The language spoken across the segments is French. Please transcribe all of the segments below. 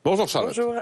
Bonjour Charlotte. Bonjour.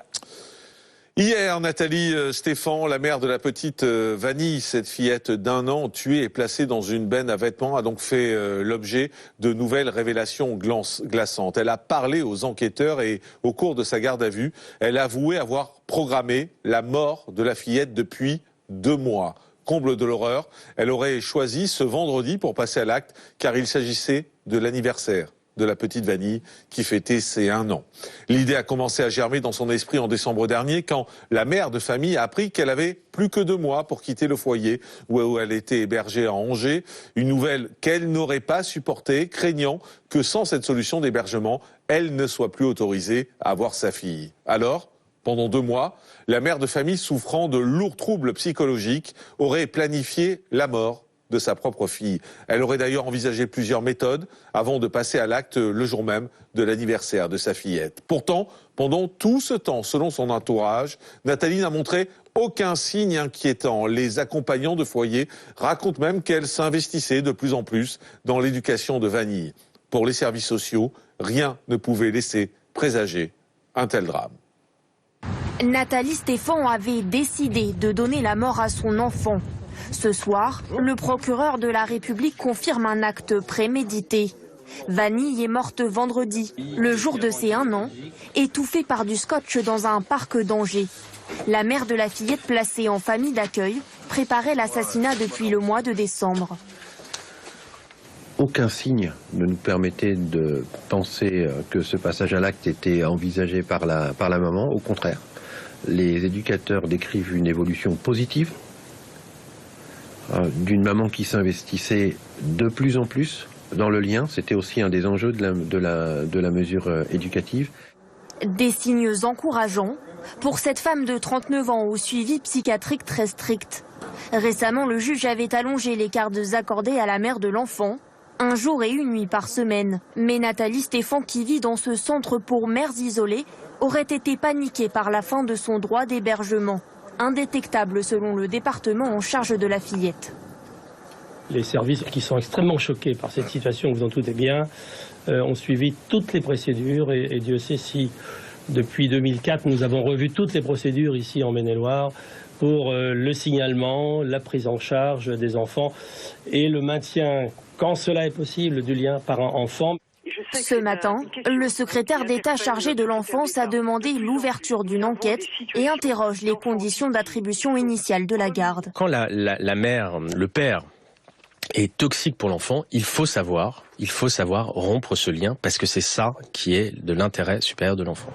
Hier, Nathalie Stéphan, la mère de la petite Vanille, cette fillette d'1 an, tuée et placée dans une benne à vêtements, a donc fait l'objet de nouvelles révélations glaçantes. Elle a parlé aux enquêteurs et au cours de sa garde à vue, elle a avoué avoir programmé la mort de la fillette depuis 2 mois. Comble de l'horreur, elle aurait choisi ce vendredi pour passer à l'acte car il s'agissait de l'anniversaire de la petite Vanille qui fêtait ses 1 an. L'idée a commencé à germer dans son esprit en décembre dernier quand la mère de famille a appris qu'elle avait plus que 2 mois pour quitter le foyer où elle était hébergée à Angers. Une nouvelle qu'elle n'aurait pas supportée, craignant que sans cette solution d'hébergement, elle ne soit plus autorisée à voir sa fille. Alors, pendant 2 mois, la mère de famille souffrant de lourds troubles psychologiques aurait planifié la mort de sa propre fille. Elle aurait d'ailleurs envisagé plusieurs méthodes avant de passer à l'acte le jour même de l'anniversaire de sa fillette. Pourtant, pendant tout ce temps, selon son entourage, Nathalie n'a montré aucun signe inquiétant. Les accompagnants de foyer racontent même qu'elle s'investissait de plus en plus dans l'éducation de Vanille. Pour les services sociaux, rien ne pouvait laisser présager un tel drame. Nathalie Stéphan avait décidé de donner la mort à son enfant. Ce soir, le procureur de la République confirme un acte prémédité. Vanille est morte vendredi, le jour de ses 1 an, étouffée par du scotch dans un parc d'Angers. La mère de la fillette placée en famille d'accueil préparait l'assassinat depuis le mois de décembre. Aucun signe ne nous permettait de penser que ce passage à l'acte était envisagé par la maman. Au contraire, les éducateurs décrivent une évolution positive d'une maman qui s'investissait de plus en plus dans le lien. C'était aussi un des enjeux de la mesure éducative. Des signes encourageants pour cette femme de 39 ans au suivi psychiatrique très strict. Récemment, le juge avait allongé les gardes accordés à la mère de l'enfant, 1 jour et 1 nuit par semaine. Mais Nathalie Stéphan, qui vit dans ce centre pour mères isolées, aurait été paniquée par la fin de son droit d'hébergement. Indétectable selon le département en charge de la fillette. Les services qui sont extrêmement choqués par cette situation, vous en doutez bien, ont suivi toutes les procédures et Dieu sait si depuis 2004 nous avons revu toutes les procédures ici en Maine-et-Loire pour le signalement, la prise en charge des enfants et le maintien, quand cela est possible, du lien parent-enfant. Ce matin, le secrétaire d'État chargé de l'enfance a demandé l'ouverture d'une enquête et interroge les conditions d'attribution initiale de la garde. Quand la mère, le père, est toxique pour l'enfant, il faut savoir rompre ce lien parce que c'est ça qui est de l'intérêt supérieur de l'enfant.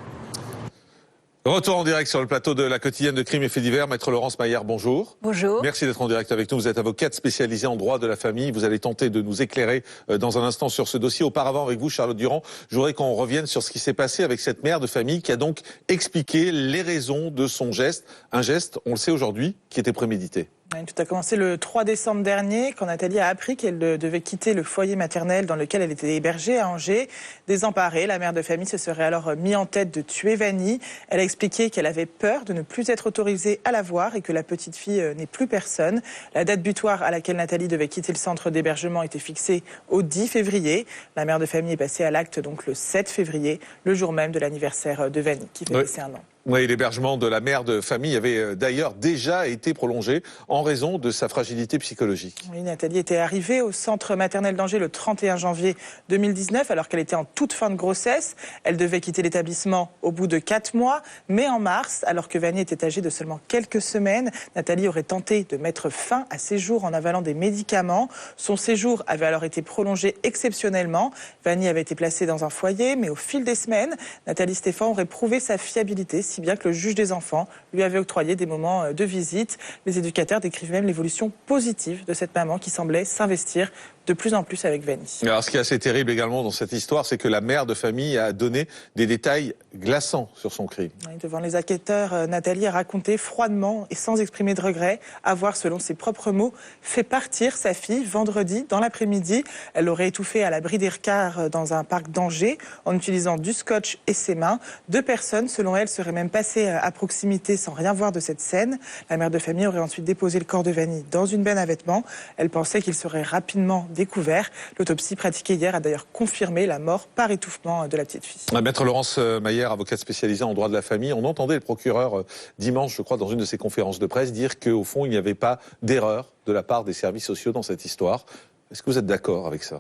Retour en direct sur le plateau de la quotidienne de Crimes et Faits divers. Maître Laurence Maillard, bonjour. Bonjour. Merci d'être en direct avec nous. Vous êtes avocate spécialisée en droit de la famille. Vous allez tenter de nous éclairer dans un instant sur ce dossier. Auparavant, avec vous, Charlotte Durand, je voudrais qu'on revienne sur ce qui s'est passé avec cette mère de famille qui a donc expliqué les raisons de son geste. Un geste, on le sait aujourd'hui, qui était prémédité. Tout a commencé le 3 décembre dernier, quand Nathalie a appris qu'elle devait quitter le foyer maternel dans lequel elle était hébergée à Angers. Désemparée, la mère de famille se serait alors mise en tête de tuer Vanille. Elle a expliqué qu'elle avait peur de ne plus être autorisée à la voir et que la petite fille n'est plus personne. La date butoir à laquelle Nathalie devait quitter le centre d'hébergement était fixée au 10 février. La mère de famille est passée à l'acte donc le 7 février, le jour même de l'anniversaire de Vanille, qui fêtait ses 1 an. Oui, l'hébergement de la mère de famille avait d'ailleurs déjà été prolongé en raison de sa fragilité psychologique. Oui, Nathalie était arrivée au centre maternel d'Angers le 31 janvier 2019 alors qu'elle était en toute fin de grossesse. Elle devait quitter l'établissement au bout de 4 mois, mais en mars, alors que Vanille était âgée de seulement quelques semaines, Nathalie aurait tenté de mettre fin à ses jours en avalant des médicaments. Son séjour avait alors été prolongé exceptionnellement. Vanille avait été placée dans un foyer, mais au fil des semaines, Nathalie Stéphan aurait prouvé sa fiabilité, si bien que le juge des enfants lui avait octroyé des moments de visite. Les éducateurs décrivent même l'évolution positive de cette maman qui semblait s'investir de plus en plus avec Vanille. Alors, ce qui est assez terrible également dans cette histoire, c'est que la mère de famille a donné des détails glaçants sur son crime. Oui, devant les enquêteurs, Nathalie a raconté froidement et sans exprimer de regret avoir, selon ses propres mots, fait partir sa fille vendredi dans l'après-midi. Elle l'aurait étouffée à l'abri des recarts dans un parc d'Angers en utilisant du scotch et ses mains. 2 personnes, selon elle, seraient même passées à proximité sans rien voir de cette scène. La mère de famille aurait ensuite déposé le corps de Vanille dans une benne à vêtements. Elle pensait qu'il serait rapidement découvert. L'autopsie pratiquée hier a d'ailleurs confirmé la mort par étouffement de la petite fille. Maître Laurence Mayer, avocate spécialisée en droit de la famille, on entendait le procureur dimanche, je crois, dans une de ses conférences de presse, dire qu'au fond, il n'y avait pas d'erreur de la part des services sociaux dans cette histoire. Est-ce que vous êtes d'accord avec ça ?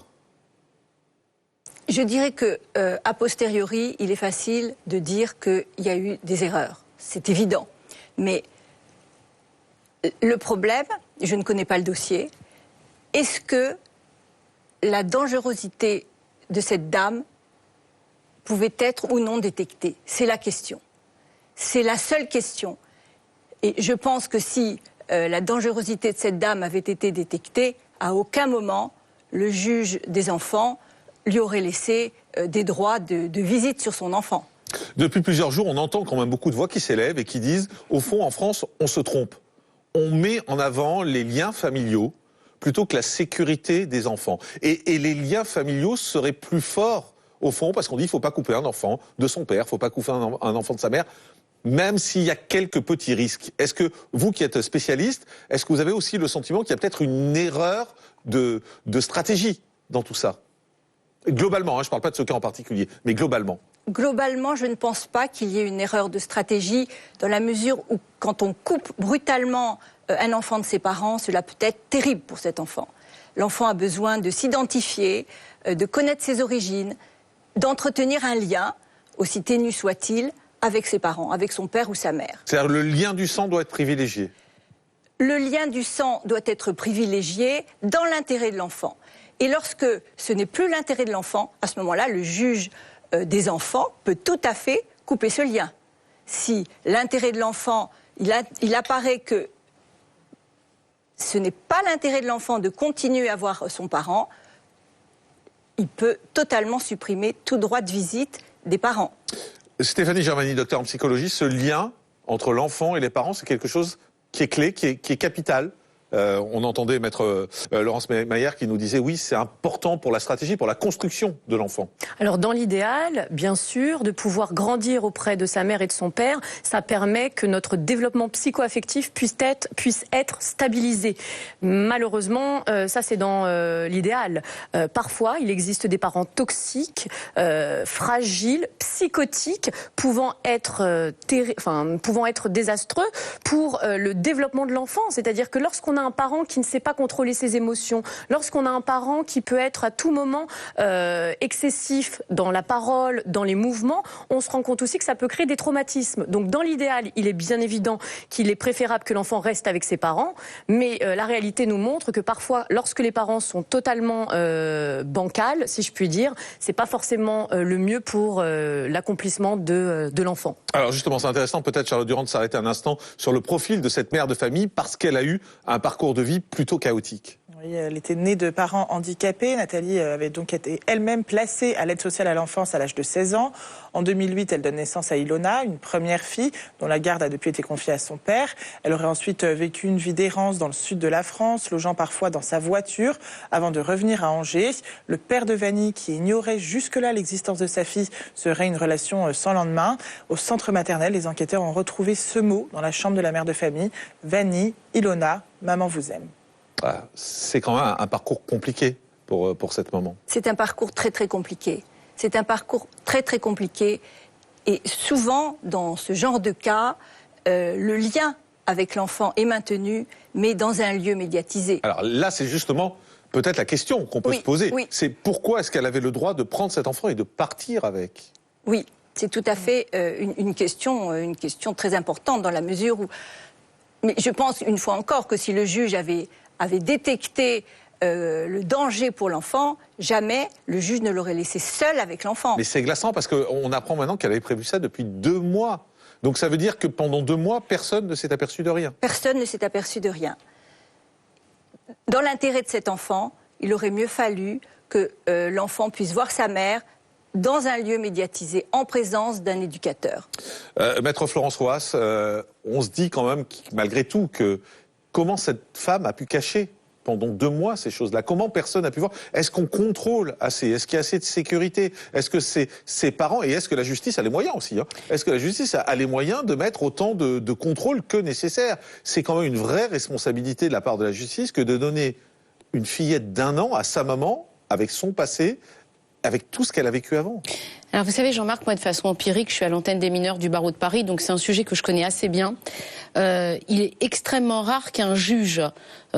Je dirais que, a posteriori, il est facile de dire qu'il y a eu des erreurs. C'est évident. Mais le problème, je ne connais pas le dossier, est-ce que la dangerosité de cette dame pouvait être ou non détectée? C'est la question. C'est la seule question. Et je pense que si la dangerosité de cette dame avait été détectée, à aucun moment, le juge des enfants lui aurait laissé des droits de visite sur son enfant. Depuis plusieurs jours, on entend quand même beaucoup de voix qui s'élèvent et qui disent, au fond, en France, on se trompe. On met en avant les liens familiaux plutôt que la sécurité des enfants. Et les liens familiaux seraient plus forts, au fond, parce qu'on dit, il ne faut pas couper un enfant de son père, il ne faut pas couper un enfant de sa mère, même s'il y a quelques petits risques. Est-ce que, vous qui êtes spécialiste, est-ce que vous avez aussi le sentiment qu'il y a peut-être une erreur de stratégie dans tout ça ? Globalement, je ne parle pas de ce cas en particulier, mais globalement. Globalement, je ne pense pas qu'il y ait une erreur de stratégie dans la mesure où, quand on coupe brutalement un enfant de ses parents, cela peut être terrible pour cet enfant. L'enfant a besoin de s'identifier, de connaître ses origines, d'entretenir un lien, aussi ténu soit-il, avec ses parents, avec son père ou sa mère. C'est-à-dire le lien du sang doit être privilégié. Le lien du sang doit être privilégié dans l'intérêt de l'enfant. Et lorsque ce n'est plus l'intérêt de l'enfant, à ce moment-là, le juge des enfants peut tout à fait couper ce lien. Si l'intérêt de l'enfant, il apparaît que ce n'est pas l'intérêt de l'enfant de continuer à voir son parent, il peut totalement supprimer tout droit de visite des parents. Stéphanie Germani, docteur en psychologie, ce lien entre l'enfant et les parents, c'est quelque chose qui est clé, qui est capital. On entendait maître Laurence Mayer qui nous disait oui, c'est important pour la stratégie, pour la construction de l'enfant. Alors dans l'idéal, bien sûr, de pouvoir grandir auprès de sa mère et de son père, ça permet que notre développement psycho-affectif puisse être stabilisé. Malheureusement, ça c'est dans l'idéal. Parfois, il existe des parents toxiques, fragiles, psychotiques, pouvant être désastreux pour le développement de l'enfant. C'est-à-dire que lorsqu'on a un parent qui ne sait pas contrôler ses émotions, lorsqu'on a un parent qui peut être à tout moment excessif dans la parole, dans les mouvements, on se rend compte aussi que ça peut créer des traumatismes. Donc dans l'idéal, il est bien évident qu'il est préférable que l'enfant reste avec ses parents, mais la réalité nous montre que parfois, lorsque les parents sont totalement bancals, si je puis dire, c'est pas forcément le mieux pour l'accomplissement de l'enfant. Alors justement, c'est intéressant peut-être, Charlotte Durand, de s'arrêter un instant sur le profil de cette mère de famille parce qu'elle a eu un parcours de vie plutôt chaotique. Oui, elle était née de parents handicapés. Nathalie avait donc été elle-même placée à l'aide sociale à l'enfance à l'âge de 16 ans. En 2008, elle donne naissance à Ilona, une première fille dont la garde a depuis été confiée à son père. Elle aurait ensuite vécu une vie d'errance dans le sud de la France, logeant parfois dans sa voiture avant de revenir à Angers. Le père de Vanny, qui ignorait jusque-là l'existence de sa fille, serait une relation sans lendemain. Au centre maternel, les enquêteurs ont retrouvé ce mot dans la chambre de la mère de famille. Vanny, Ilona, maman vous aime. C'est quand même un parcours compliqué pour cette maman. C'est un parcours très très compliqué. C'est un parcours très très compliqué. Et souvent, dans ce genre de cas, le lien avec l'enfant est maintenu, mais dans un lieu médiatisé. Alors là, c'est justement peut-être la question qu'on peut se poser. Oui. C'est pourquoi est-ce qu'elle avait le droit de prendre cet enfant et de partir avec ? Oui, c'est tout à fait une question très importante dans la mesure où... Mais je pense, une fois encore, que si le juge avait détecté le danger pour l'enfant, jamais le juge ne l'aurait laissé seul avec l'enfant. Mais c'est glaçant parce qu'on apprend maintenant qu'elle avait prévu ça depuis 2 mois. Donc ça veut dire que pendant 2 mois, personne ne s'est aperçu de rien. Personne ne s'est aperçu de rien. Dans l'intérêt de cet enfant, il aurait mieux fallu que l'enfant puisse voir sa mère dans un lieu médiatisé, en présence d'un éducateur. Maître Florence Roas, on se dit quand même, malgré tout, que comment cette femme a pu cacher pendant 2 mois ces choses-là? Comment personne n'a pu voir? Est-ce qu'on contrôle assez? Est-ce qu'il y a assez de sécurité? Est-ce que c'est ses parents? Et est-ce que la justice a les moyens aussi, Est-ce que la justice a les moyens de mettre autant de contrôle que nécessaire? C'est quand même une vraie responsabilité de la part de la justice que de donner une fillette d'1 an à sa maman, avec son passé, avec tout ce qu'elle a vécu avant? Alors vous savez Jean-Marc, moi de façon empirique, je suis à l'antenne des mineurs du barreau de Paris, donc c'est un sujet que je connais assez bien. Il est extrêmement rare qu'un juge,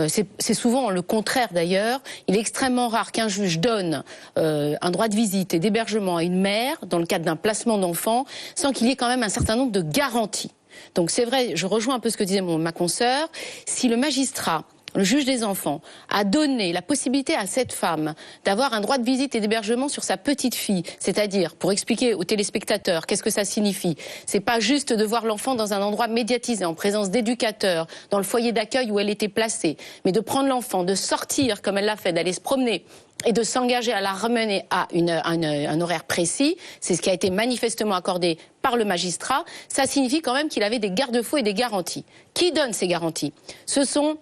c'est souvent le contraire d'ailleurs, il est extrêmement rare qu'un juge donne un droit de visite et d'hébergement à une mère dans le cadre d'un placement d'enfant sans qu'il y ait quand même un certain nombre de garanties. Donc c'est vrai, je rejoins un peu ce que disait ma consoeur, si le magistrat, le juge des enfants, a donné la possibilité à cette femme d'avoir un droit de visite et d'hébergement sur sa petite fille. C'est-à-dire, pour expliquer aux téléspectateurs qu'est-ce que ça signifie, c'est pas juste de voir l'enfant dans un endroit médiatisé, en présence d'éducateurs, dans le foyer d'accueil où elle était placée, mais de prendre l'enfant, de sortir comme elle l'a fait, d'aller se promener, et de s'engager à la ramener à un horaire précis, c'est ce qui a été manifestement accordé par le magistrat, ça signifie quand même qu'il avait des garde-fous et des garanties. Qui donne ces garanties? Ce sont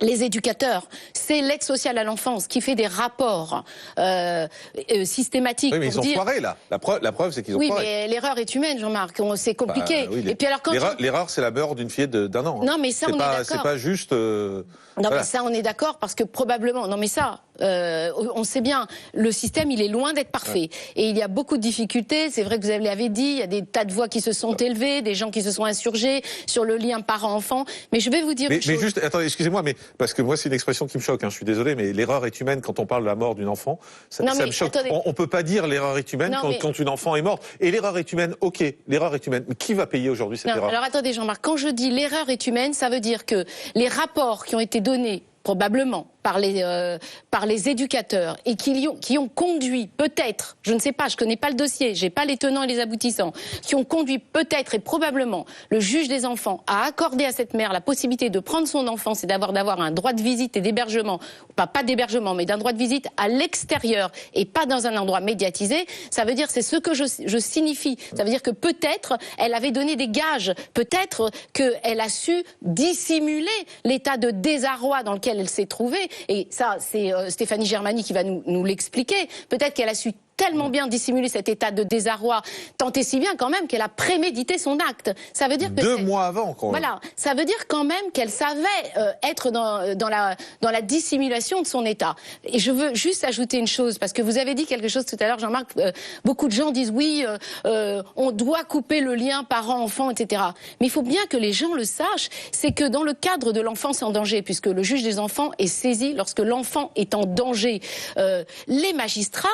les éducateurs, c'est l'aide sociale à l'enfance qui fait des rapports systématiques. Oui, mais pour ils ont dire... foiré là. La preuve, c'est qu'ils ont foiré. Oui, mais l'erreur est humaine, Jean-Marc. C'est compliqué. Oui, et puis alors quand l'erreur, c'est la mort d'une fillette d'1 an. Non, mais ça, on est d'accord. C'est pas juste. Non, mais ça, on est d'accord parce que probablement. Non, mais ça, on sait bien. Le système, il est loin d'être parfait. Et il y a beaucoup de difficultés. C'est vrai que vous l'avez dit. Il y a des tas de voix qui se sont élevées, des gens qui se sont insurgés sur le lien parent-enfant. Mais je vais vous dire. Mais juste, attendez, excusez-moi, mais parce que moi, c'est une expression qui me choque. Hein, je suis désolé, mais l'erreur est humaine quand on parle de la mort d'une enfant. Ça me choque. On peut pas dire l'erreur est humaine quand une enfant est morte. Et l'erreur est humaine. Ok, l'erreur est humaine. Mais qui va payer aujourd'hui cette erreur? Alors attendez, Jean-Marc. Quand je dis l'erreur est humaine, ça veut dire que les rapports qui ont été donnés probablement par les éducateurs et qui ont conduit peut-être, je ne sais pas, je connais pas le dossier, j'ai pas les tenants et les aboutissants, qui ont conduit peut-être et probablement le juge des enfants à accorder à cette mère la possibilité de prendre son enfant, c'est d'avoir un droit de visite et d'hébergement, pas d'hébergement, mais d'un droit de visite à l'extérieur et pas dans un endroit médiatisé. Ça veut dire, c'est ce que je signifie. Ça veut dire que peut-être elle avait donné des gages, peut-être qu'elle a su dissimuler l'état de désarroi dans lequel elle s'est trouvée. Et ça, c'est Stéphanie Germani qui va nous l'expliquer. Peut-être qu'elle a su tellement bien dissimuler cet état de désarroi, tant et si bien quand même qu'elle a prémédité son acte. Ça veut dire que 2 mois avant, quand même. Voilà, ça veut dire quand même qu'elle savait être dans la dissimulation de son état. Et je veux juste ajouter une chose, parce que vous avez dit quelque chose tout à l'heure, Jean-Marc, beaucoup de gens disent oui, on doit couper le lien parent-enfant, etc. Mais il faut bien que les gens le sachent, c'est que dans le cadre de l'enfance en danger, puisque le juge des enfants est saisi lorsque l'enfant est en danger, les magistrats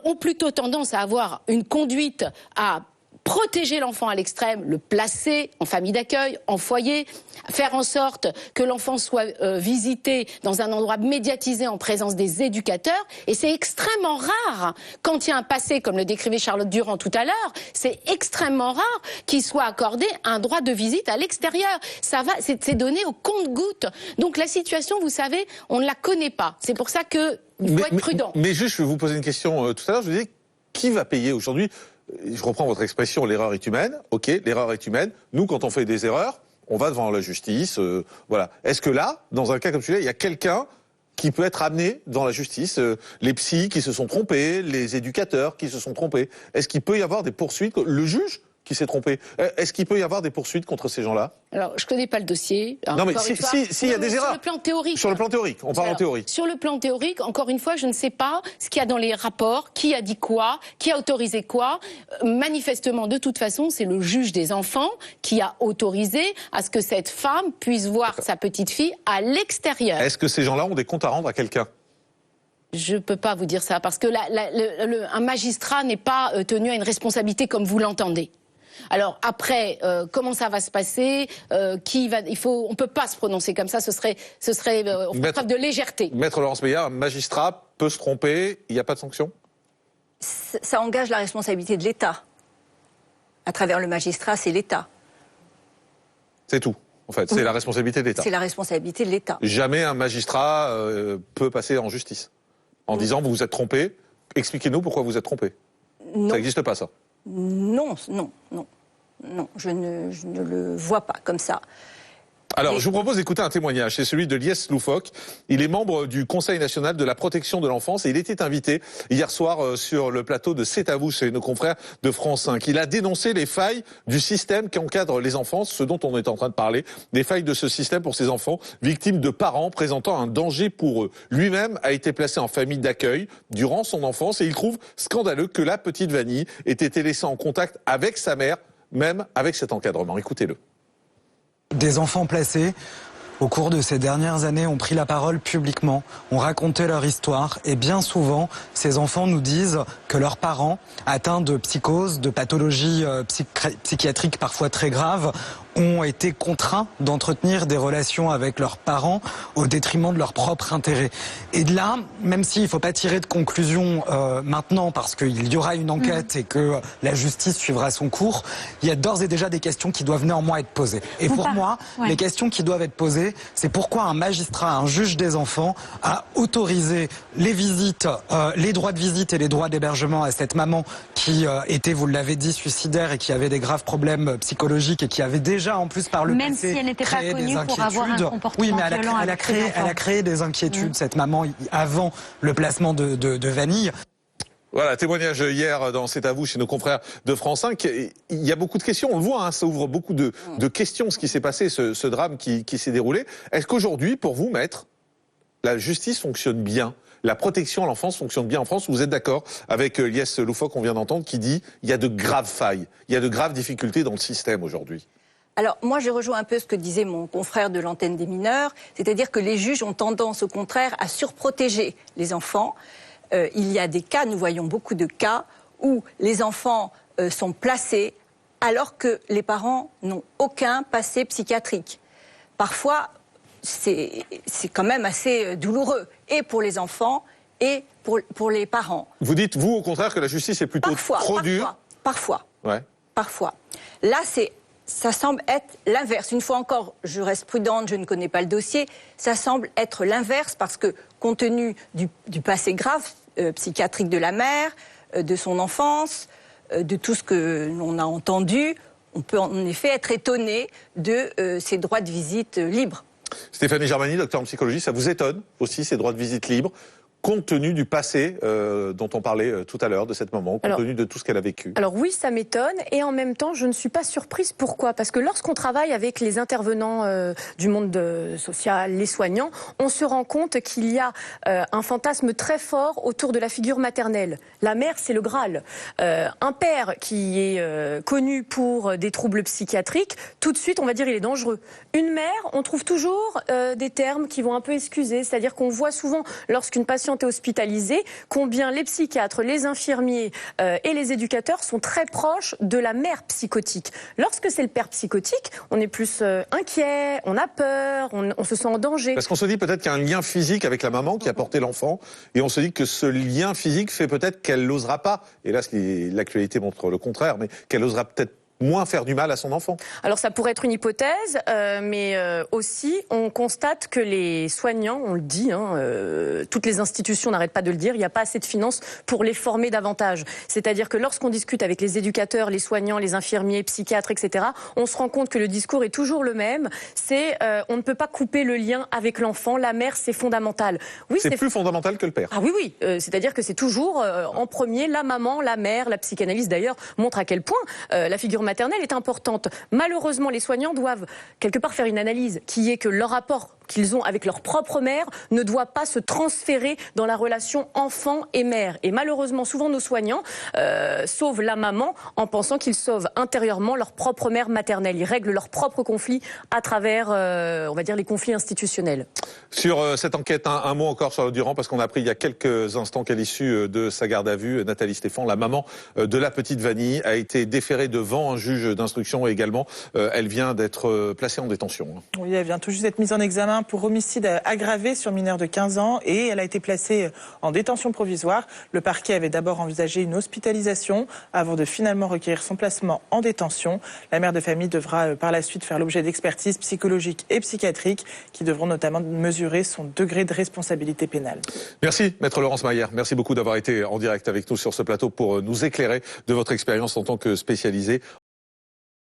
ont plutôt tendance à avoir une conduite à protéger l'enfant à l'extrême, le placer en famille d'accueil, en foyer, faire en sorte que l'enfant soit visité dans un endroit médiatisé en présence des éducateurs. Et c'est extrêmement rare, quand il y a un passé, comme le décrivait Charlotte Durand tout à l'heure, c'est extrêmement rare qu'il soit accordé un droit de visite à l'extérieur. C'est donné au compte-gouttes. Donc la situation, vous savez, on ne la connaît pas. C'est pour ça que il faut être prudent. Mais juste, je vais vous poser une question. Tout à l'heure, je vous disais, qui va payer aujourd'hui? Je reprends votre expression, l'erreur est humaine. Ok, l'erreur est humaine. Nous, quand on fait des erreurs, on va devant la justice. Voilà. Est-ce que là, dans un cas comme celui-là, il y a quelqu'un qui peut être amené devant la justice? Les psys qui se sont trompés, les éducateurs qui se sont trompés. Est-ce qu'il peut y avoir des poursuites? Le juge qui s'est trompé. Est-ce qu'il peut y avoir des poursuites contre ces gens-là? Alors, je connais pas le dossier. Non, mais s'il y a des erreurs. Sur le plan théorique. Sur le plan théorique, on parle en théorie. Sur le plan théorique, encore une fois, je ne sais pas ce qu'il y a dans les rapports, qui a dit quoi, qui a autorisé quoi. Manifestement, de toute façon, c'est le juge des enfants qui a autorisé à ce que cette femme puisse voir sa petite fille à l'extérieur. Est-ce que ces gens-là ont des comptes à rendre à quelqu'un? Je peux pas vous dire ça, parce que un magistrat n'est pas tenu à une responsabilité comme vous l'entendez. Alors après, comment ça va se passer? On peut pas se prononcer comme ça. Ce serait preuve de légèreté. Maître Laurence Meillard, un magistrat peut se tromper. Il n'y a pas de sanction? Ça engage la responsabilité de l'État. À travers le magistrat, c'est l'État. C'est tout. En fait, c'est la responsabilité de l'État. C'est la responsabilité de l'État. Jamais un magistrat peut passer en justice en disant vous vous êtes trompé. Expliquez-nous pourquoi vous êtes trompé. Non. Ça n'existe pas, ça. Non, je ne le vois pas comme ça. Alors, je vous propose d'écouter un témoignage. C'est celui de Lies Loufoque. Il est membre du Conseil national de la protection de l'enfance et il était invité hier soir sur le plateau de C'est à vous chez nos confrères de France 5. Il a dénoncé les failles du système qui encadre les enfants, ce dont on est en train de parler, des failles de ce système pour ces enfants victimes de parents présentant un danger pour eux. Lui-même a été placé en famille d'accueil durant son enfance et il trouve scandaleux que la petite Vanille ait été laissée en contact avec sa mère, même avec cet encadrement. Écoutez-le. Des enfants placés, au cours de ces dernières années, ont pris la parole publiquement, ont raconté leur histoire et bien souvent, ces enfants nous disent que leurs parents, atteints de psychose, de pathologies psychiatriques parfois très graves, ont été contraints d'entretenir des relations avec leurs parents au détriment de leur propre intérêt. Et de là, même s'il ne faut pas tirer de conclusion maintenant parce qu'il y aura une enquête et que la justice suivra son cours, il y a d'ores et déjà des questions qui doivent néanmoins être posées. Et pour moi, les questions qui doivent être posées, c'est pourquoi un magistrat, un juge des enfants a autorisé les visites, les droits de visite et les droits d'hébergement à cette maman qui était, vous l'avez dit, suicidaire et qui avait des graves problèmes psychologiques et qui avait déjà en plus par le même passé si elle n'était pas connue pour avoir un comportement oui, mais elle a créé des inquiétudes, cette maman, avant le placement de Vanille. Voilà, témoignage hier dans C'est à vous chez nos confrères de France 5. Il y a beaucoup de questions, on le voit, hein, ça ouvre beaucoup de questions, ce qui s'est passé, ce drame qui s'est déroulé. Est-ce qu'aujourd'hui, pour vous, maître, la justice fonctionne bien ? La protection à l'enfance fonctionne bien en France? Vous êtes d'accord avec Lies Loufoque qu'on vient d'entendre qui dit il y a de graves failles, il y a de graves difficultés dans le système aujourd'hui? Alors, moi, je rejoins un peu ce que disait mon confrère de l'antenne des mineurs, c'est-à-dire que les juges ont tendance, au contraire, à surprotéger les enfants. Il y a des cas, nous voyons beaucoup de cas, où les enfants sont placés alors que les parents n'ont aucun passé psychiatrique. Parfois, c'est quand même assez douloureux, et pour les enfants, et pour les parents. Vous dites, vous, au contraire, que la justice est plutôt trop dure? Parfois. Ouais. Parfois. Là, ça semble être l'inverse. Une fois encore, je reste prudente, je ne connais pas le dossier. Ça semble être l'inverse parce que, compte tenu du passé grave psychiatrique de la mère, de son enfance, de tout ce que l'on a entendu, on peut en effet être étonné de ces droits de visite libres. Stéphanie Germani, docteur en psychologie, ça vous étonne aussi ces droits de visite libres, compte tenu du passé dont on parlait tout à l'heure, de cette maman, compte tenu de tout ce qu'elle a vécu? Alors oui, ça m'étonne, et en même temps, je ne suis pas surprise. Pourquoi? Parce que lorsqu'on travaille avec les intervenants du monde social, les soignants, on se rend compte qu'il y a un fantasme très fort autour de la figure maternelle. La mère, c'est le Graal. Un père qui est connu pour des troubles psychiatriques, tout de suite, on va dire, il est dangereux. Une mère, on trouve toujours des termes qui vont un peu excuser, c'est-à-dire qu'on voit souvent, lorsqu'une patiente est hospitalisée, combien les psychiatres, les infirmiers et les éducateurs sont très proches de la mère psychotique. Lorsque c'est le père psychotique, on est plus inquiet, on a peur, on se sent en danger. Parce qu'on se dit peut-être qu'il y a un lien physique avec la maman qui a porté l'enfant, et on se dit que ce lien physique fait peut-être qu'elle n'osera pas, et là l'actualité montre le contraire, mais qu'elle osera peut-être moins faire du mal à son enfant. Alors ça pourrait être une hypothèse, mais aussi on constate que les soignants, on le dit, toutes les institutions n'arrêtent pas de le dire, il n'y a pas assez de finances pour les former davantage. C'est-à-dire que lorsqu'on discute avec les éducateurs, les soignants, les infirmiers, psychiatres, etc., on se rend compte que le discours est toujours le même, c'est on ne peut pas couper le lien avec l'enfant, la mère c'est fondamental. Oui, c'est plus fondamental que le père. Ah oui, c'est-à-dire que c'est toujours en premier la maman, la mère, la psychanalyse d'ailleurs montre à quel point la figure maternelle est importante. Malheureusement, les soignants doivent quelque part faire une analyse qui est que leur rapport qu'ils ont avec leur propre mère ne doit pas se transférer dans la relation enfant et mère. Et malheureusement, souvent nos soignants sauvent la maman en pensant qu'ils sauvent intérieurement leur propre mère maternelle. Ils règlent leurs propres conflits à travers, on va dire, les conflits institutionnels. Sur cette enquête, un mot encore sur Durand, parce qu'on a appris il y a quelques instants qu'à l'issue de sa garde à vue, Nathalie Stéphan, la maman de la petite Vanille, a été déférée devant un juge d'instruction et également elle vient d'être placée en détention. Oui, elle vient tout juste d'être mise en examen pour homicide aggravé sur mineur de 15 ans et elle a été placée en détention provisoire. Le parquet avait d'abord envisagé une hospitalisation avant de finalement requérir son placement en détention. La mère de famille devra par la suite faire l'objet d'expertises psychologiques et psychiatriques qui devront notamment mesurer son degré de responsabilité pénale. Merci, Maître Laurence Mayer. Merci beaucoup d'avoir été en direct avec nous sur ce plateau pour nous éclairer de votre expérience en tant que spécialisé